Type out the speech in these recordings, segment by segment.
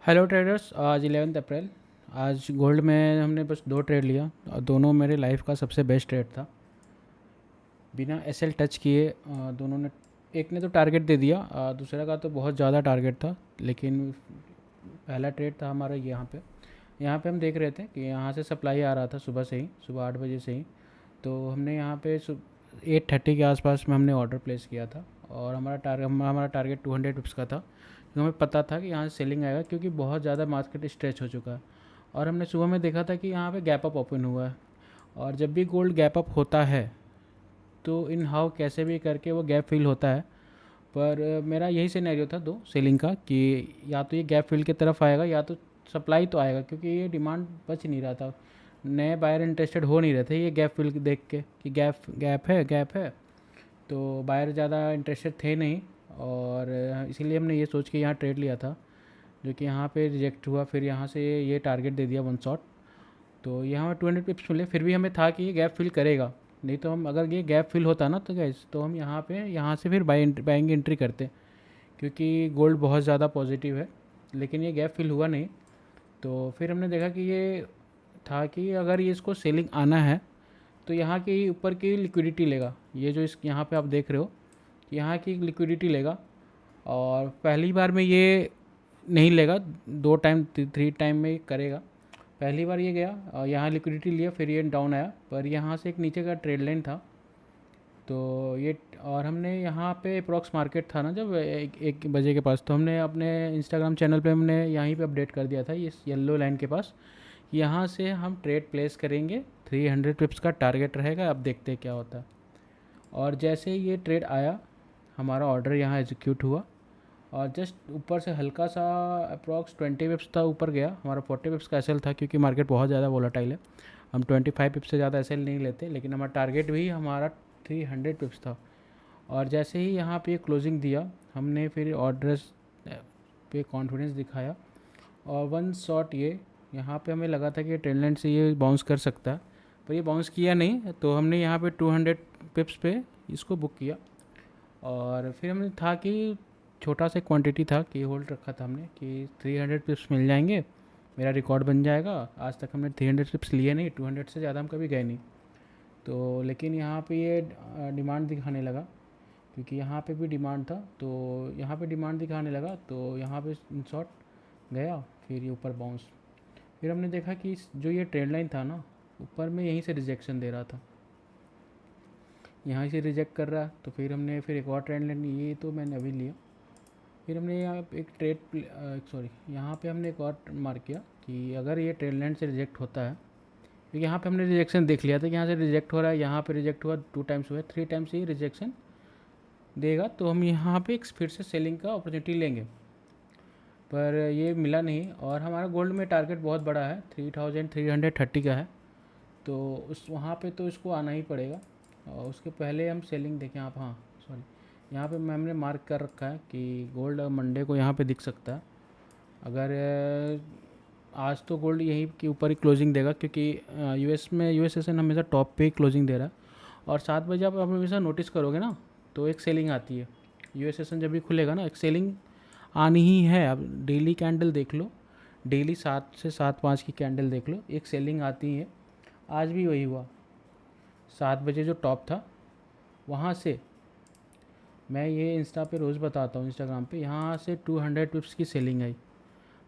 Hello traders. आज 11 अप्रैल। आज gold में हमने बस दो ट्रेड लिया और दोनों मेरे लाइफ का सबसे बेस्ट ट्रेड था। बिना एसएल टच किए दोनों ने, एक ने तो टारगेट दे दिया, दूसरा का तो बहुत ज़्यादा टारगेट था। लेकिन पहला ट्रेड था हमारा यहाँ पे हम देख रहे थे कि यहाँ से सप्लाई आ रहा था सुबह से ही, सुबह 8 बजे से ही। तो हमने यहाँ पे 8:30 के आसपास में हमने ऑर्डर प्लेस किया था और हमारा टारगेट 200 पिप्स का था, क्योंकि हमें पता था कि यहाँ से सेलिंग आएगा, क्योंकि बहुत ज़्यादा मार्केट स्ट्रेच हो चुका है। और हमने सुबह में देखा था कि यहाँ पे गैप अप ओपन हुआ है, और जब भी गोल्ड गैप अप होता है तो इन हाउ कैसे भी करके वो गैप फिल होता है। पर मेरा यही सिनेरियो था दो सेलिंग का, कि या तो ये गैप फिल की तरफ आएगा या तो सप्लाई तो आएगा, क्योंकि ये डिमांड बच नहीं रहा था। नए बायर इंटरेस्टेड हो नहीं रहे थे ये गैप फिल देख के कि गैप है। तो बायर ज़्यादा इंटरेस्टेड थे नहीं, और इसीलिए हमने ये सोच के यहाँ ट्रेड लिया था, जो कि यहाँ पे रिजेक्ट हुआ। फिर यहाँ से ये टारगेट दे दिया 1 शॉट। तो यहाँ 200 पिप्स मिले, फिर भी हमें था कि ये गैप फिल करेगा। नहीं तो हम, अगर ये गैप फिल होता ना तो गैस, तो हम यहाँ से फिर बाइंग एंट्री करते, क्योंकि गोल्ड बहुत ज़्यादा पॉजिटिव है। लेकिन ये गैप फिल हुआ नहीं। तो फिर हमने देखा कि ये था कि अगर ये इसको सेलिंग आना है तो यहाँ की ऊपर की लिक्विडिटी लेगा। ये जो इस यहाँ पे आप देख रहे हो कि यहाँ की लिक्विडिटी लेगा, और पहली बार में ये नहीं लेगा, 2 टाइम 3 टाइम में करेगा। पहली बार ये गया और यहाँ लिक्विडिटी लिया, फिर ये डाउन आया, पर यहाँ से एक नीचे का ट्रेड लाइन था। तो ये, और हमने यहाँ पे अप्रॉक्स मार्केट था ना जब 1 बजे के पास, तो हमने अपने इंस्टाग्राम चैनल पे हमने यहीं पे अपडेट कर दिया था इस येलो लाइन के पास, यहाँ से हम ट्रेड प्लेस करेंगे। 300 पिप्स का टारगेट रहेगा, अब देखते हैं क्या होता है। और जैसे ही ये ट्रेड आया, हमारा ऑर्डर यहाँ एग्जीक्यूट हुआ, और जस्ट ऊपर से हल्का सा अप्रॉक्स 20 पिप्स था ऊपर गया। हमारा 40 पिप्स का एसएल था, क्योंकि मार्केट बहुत ज़्यादा वोलाटाइल है। हम 25 पिप्स से ज़्यादा एसएल नहीं लेते, लेकिन हमारा टारगेट भी हमारा 300 पिप्स था। और जैसे ही यहाँ पे क्लोजिंग दिया, हमने फिर ऑर्डर्स पे कॉन्फिडेंस दिखाया, और 1 शॉट ये यहाँ पे हमें लगा था कि ट्रेंड लाइन से ये बाउंस कर सकता है, पर ये बाउंस किया नहीं। तो हमने यहाँ पे 200 पिप्स पे इसको बुक किया। और फिर हमने था कि छोटा सा क्वांटिटी था कि होल्ड रखा था हमने कि 300 पिप्स मिल जाएंगे, मेरा रिकॉर्ड बन जाएगा। आज तक हमने 300 पिप्स लिए नहीं, 200 से ज़्यादा हम कभी गए नहीं। तो लेकिन यहाँ पे ये डिमांड दिखाने लगा, क्योंकि यहाँ पे भी डिमांड था, तो यहाँ पे डिमांड दिखाने लगा, तो यहाँ पे शॉर्ट गया, फिर ये ऊपर बाउंस। फिर हमने देखा कि जो ये ट्रेंड लाइन था ना, ऊपर में यहीं से रिजेक्शन दे रहा था, यहाँ से रिजेक्ट कर रहा। तो फिर हमने फिर एक और ट्रेंड लाइन, ये तो मैंने अभी लिया। फिर हमने यहाँ पे एक सॉरी, यहाँ पे हमने एक और मार्क किया कि अगर ये ट्रेंड लाइन से रिजेक्ट होता है, क्योंकि यहाँ पे हमने रिजेक्शन देख लिया था कि यहाँ से रिजेक्ट हो रहा है, यहाँ पे रिजेक्ट हुआ 2 टाइम्स हुआ, 3 टाइम्स ही रिजेक्शन देगा, तो हम यहाँ पे एक फिर से सेलिंग का अपॉर्चुनिटी लेंगे। पर ये मिला नहीं, और हमारा गोल्ड में टारगेट बहुत बड़ा है, 3330 का है। तो उस वहाँ पे तो इसको आना ही पड़ेगा, और उसके पहले हम सेलिंग देखें आप। हाँ सॉरी, यहाँ पे मैंने मार्क कर रखा है कि गोल्ड मंडे को यहाँ पे दिख सकता है। अगर आज तो गोल्ड यहीं के ऊपर ही क्लोजिंग देगा, क्योंकि यूएस में यूएस सेशन हमेशा टॉप पे ही क्लोजिंग दे रहा है। और 7 बजे आप हमेशा नोटिस करोगे ना, तो एक सेलिंग आती है। यूएस सेशन जब भी खुलेगा ना, एक सेलिंग आनी ही है। अब डेली कैंडल देख लो, डेली 7 से 7:05 की कैंडल देख लो, एक सेलिंग आती है। आज भी वही हुआ, 7 बजे जो टॉप था वहाँ से, मैं ये इंस्टा पे रोज़ बताता हूँ, इंस्टाग्राम पे, यहाँ से 200 पिप्स की सेलिंग आई।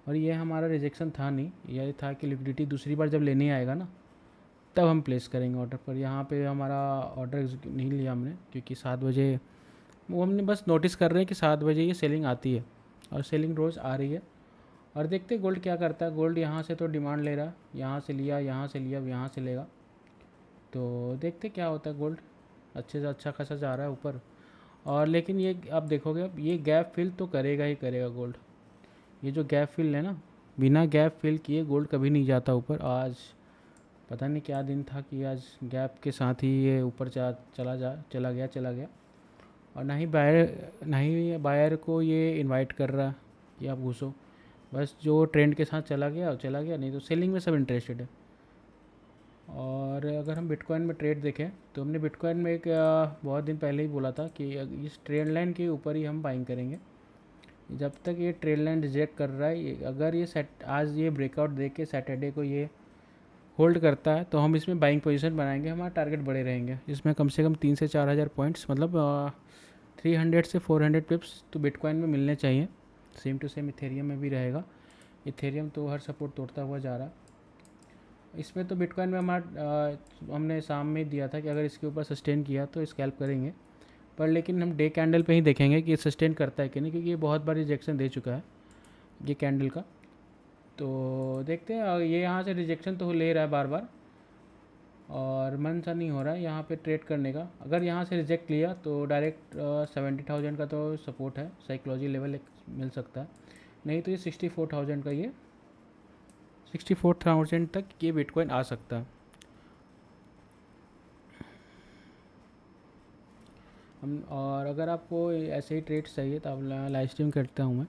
और ये हमारा रिजेक्शन था नहीं, ये था कि लिक्विडिटी दूसरी बार जब लेने आएगा ना, तब हम प्लेस करेंगे ऑर्डर। पर यहाँ पे हमारा ऑर्डर नहीं लिया हमने, क्योंकि 7 बजे वो हमने बस नोटिस कर रहे हैं कि 7 बजे ये सेलिंग आती है, और सेलिंग रोज़ आ रही है। और देखते गोल्ड क्या करता है। गोल्ड यहाँ से तो डिमांड ले रहा है, यहाँ से लिया, यहाँ से लिया, अब यहाँ से लेगा। तो देखते क्या होता है। गोल्ड अच्छे से अच्छा खासा जा रहा है ऊपर। और लेकिन ये आप देखोगे, अब ये गैप फिल तो करेगा ही करेगा गोल्ड। ये जो गैप फिल है ना, बिना गैप फिल किए गोल्ड कभी नहीं जाता ऊपर। आज पता नहीं क्या दिन था कि आज गैप के साथ ही ये ऊपर चला गया। और ना ही बायर को ये इनवाइट कर रहा कि आप घुसो। बस जो ट्रेंड के साथ चला गया, नहीं तो सेलिंग में सब इंटरेस्टेड है। और अगर हम बिटकॉइन में ट्रेड देखें, तो हमने बिटकॉइन में एक बहुत दिन पहले ही बोला था कि इस ट्रेंड लाइन के ऊपर ही हम बाइंग करेंगे। जब तक ये ट्रेल लाइन रिजेक्ट कर रहा है, अगर ये सेट आज ये ब्रेकआउट दे के सैटरडे को ये होल्ड करता है तो हम इसमें बाइंग पोजीशन बनाएंगे, हमारा टारगेट बड़े रहेंगे इसमें, कम से कम 3 से 4 हज़ार पॉइंट्स, मतलब 300 से 400 पिप्स तो बिटकॉइन में मिलने चाहिए। सेम टू सेम इथेरियम में भी रहेगा। इथेरियम तो हर सपोर्ट तोड़ता हुआ जा रहा। इसमें तो बिटकॉइन में हमने शाम में दिया था कि अगर इसके ऊपर सस्टेन किया तो स्कैल्प करेंगे, पर लेकिन हम डे कैंडल पे ही देखेंगे कि सस्टेन करता है कि नहीं, क्योंकि ये बहुत बार रिजेक्शन दे चुका है ये कैंडल का। तो देखते हैं, ये यहाँ से रिजेक्शन तो ले रहा है बार बार और मन सा नहीं हो रहा है यहाँ पे ट्रेड करने का। अगर यहाँ से रिजेक्ट लिया तो डायरेक्ट 70,000 का तो सपोर्ट है, साइकोलॉजी लेवल एक मिल सकता है, नहीं तो ये 64,000 का, ये 64,000 तक ये बिटकॉइन आ सकता है। और अगर आपको ऐसे ही ट्रेड्स चाहिए तो आप लाइव स्ट्रीम करता हूँ मैं,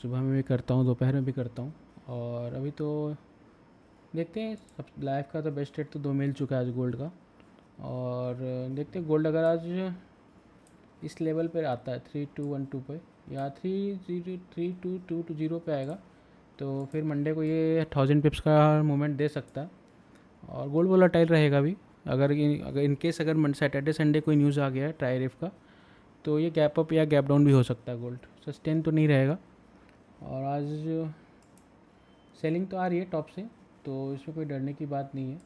सुबह में भी करता हूँ, दोपहर में भी करता हूँ। और अभी तो देखते हैं, सब लाइफ का तो बेस्ट रेट तो 2 मिल चुका है आज गोल्ड का। और देखते हैं गोल्ड अगर आज इस लेवल पर आता है 3212 पे या 3220 पे आएगा तो फिर मंडे को ये 1000 पिप्स का मूवमेंट दे सकता है और गोल्ड वोलेटाइल रहेगा भी। अगर इनकेस अगर सैटरडे संडे कोई न्यूज़ आ गया है ट्रायरिफ का तो ये गैप अप या गैप डाउन भी हो सकता है, गोल्ड सस्टेन तो नहीं रहेगा। और आज सेलिंग तो आ रही है टॉप से, तो इसमें कोई डरने की बात नहीं है।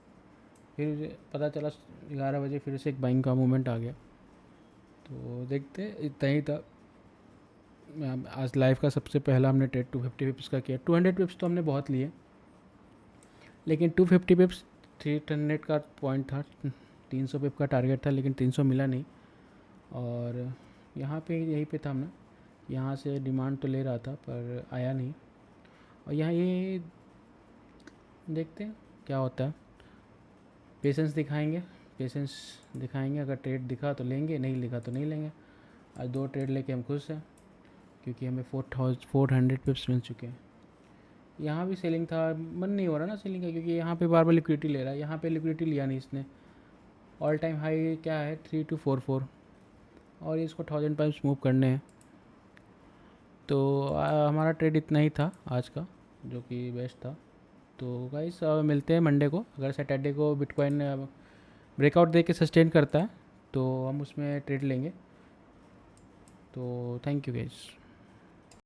फिर पता चला 11 बजे फिर से एक बाइंग का मूवमेंट आ गया, तो देखते इतना ही था। आज लाइफ का सबसे पहला हमने ट्रेड 250 पिप्स का किया। 200 पिप्स तो हमने बहुत लिए, लेकिन 250 पिप्स 300 का पॉइंट था, 300 पिप का टारगेट था, लेकिन 300 मिला नहीं। और यहाँ पे यहीं पे था हमने, यहाँ से डिमांड तो ले रहा था पर आया नहीं। और यहाँ ये देखते हैं क्या होता है, पेशेंस दिखाएंगे। अगर ट्रेड दिखा तो लेंगे, नहीं दिखा तो नहीं लेंगे। आज 2 ट्रेड लेके हम खुश हैं क्योंकि हमें 400 पिप्स मिल चुके हैं। यहाँ भी सेलिंग था, मन नहीं हो रहा ना सेलिंग का, क्योंकि यहाँ पे बार बार लिक्विडिटी ले रहा है। यहाँ पे लिक्विडिटी लिया नहीं इसने, ऑल टाइम हाई क्या है 3244 और इसको 1000 पाइप्स मूव करने हैं। तो हमारा ट्रेड इतना ही था आज का, जो कि बेस्ट था। तो गाइस मिलते हैं मंडे को। अगर सैटरडे को बिटकॉइन ब्रेकआउट दे के सस्टेन करता है तो हम उसमें ट्रेड लेंगे। तो थैंक यू गाइस।